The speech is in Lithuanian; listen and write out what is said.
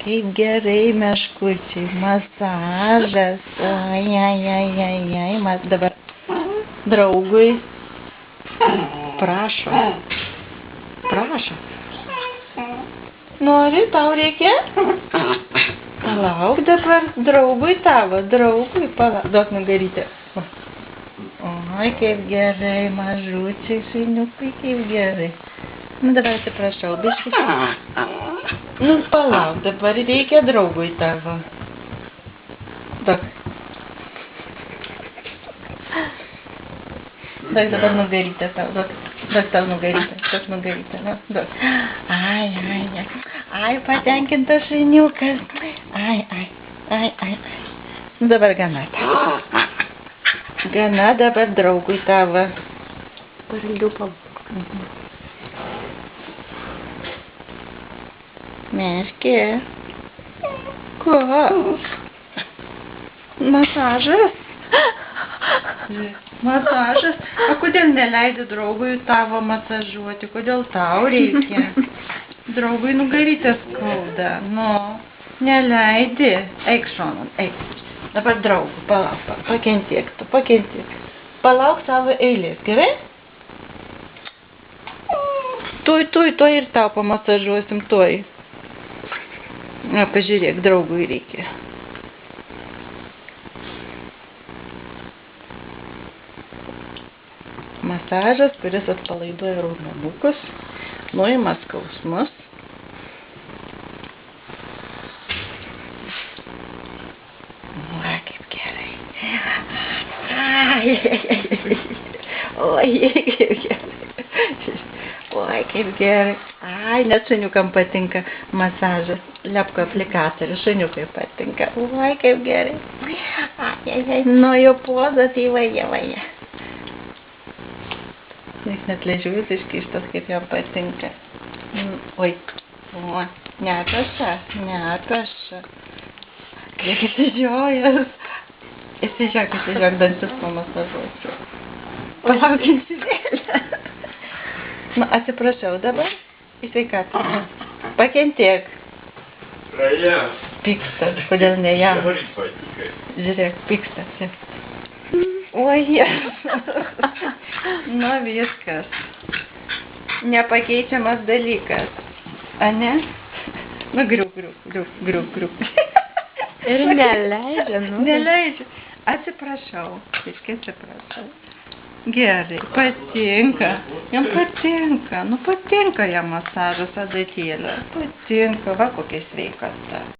kaip gerai, meškučiai, masažas. Ai, dabar draugui. Prašom. Nori, tau reikia? Palauk dabar, draugui tavo, palauk. Duok nugarytę. Oi, kaip gerai, mažučiai, šeiniukai, kaip gerai. Nu, dabar atsiprašau, biškį. Nu, palauk, dabar reikia draugui tavo. Duok. Duok dabar nugarytę tau, duok tau nugarytę, nu, duok. Ai, patenkintas šeiniukas. Ai. Nu, dabar gana. Gana dabar draugui tavo. Dar ilgiau palauk. Meškė. Ko? Masažas? Masažas? O kodėl neleidi draugui tavo masažuoti? Kodėl tau reikia? Draugui nugarytę skauda. Nu, neleidi. Eik šonan, eik. Dabar draugų, palauk, pakentėk. Palauk savo eilės, gerai? Tuoj ir tau pamasažuosim, tuoj. Na, pažiūrėk, draugui reikia. Masažas, kuris atpalaiduoja raumenukus, nuima skausmus. Kaip gerai. Oi, kaip gerai. Ai, net šuniukam patinka masažas. Lepko aplikatorius, šuniukai patinka. Oi, kaip gerai. Nu, jo pozas įvaja. Net liežuvis iškištas, kaip jam patinka. Oi, neataša. Kiek įsižiojęs. Įsižiok, dantis pamasažuosiu. Palaukinsi vėlę. Nu, atsiprašau dabar. Į sveikatą. Pakentėk. Pyksta, kodėl ne jam? Žiūrėk, pyksta. Oi, nu viskas. Nepakeičiamas dalykas. Ane? Nu, griuk. Ir neleidžia, nu. Neleidžia. Atsiprašau. Gerai, patinka. Jam patinka. Nu, patinka jam masažas adatėlė. Patinka, va kokia sveikata.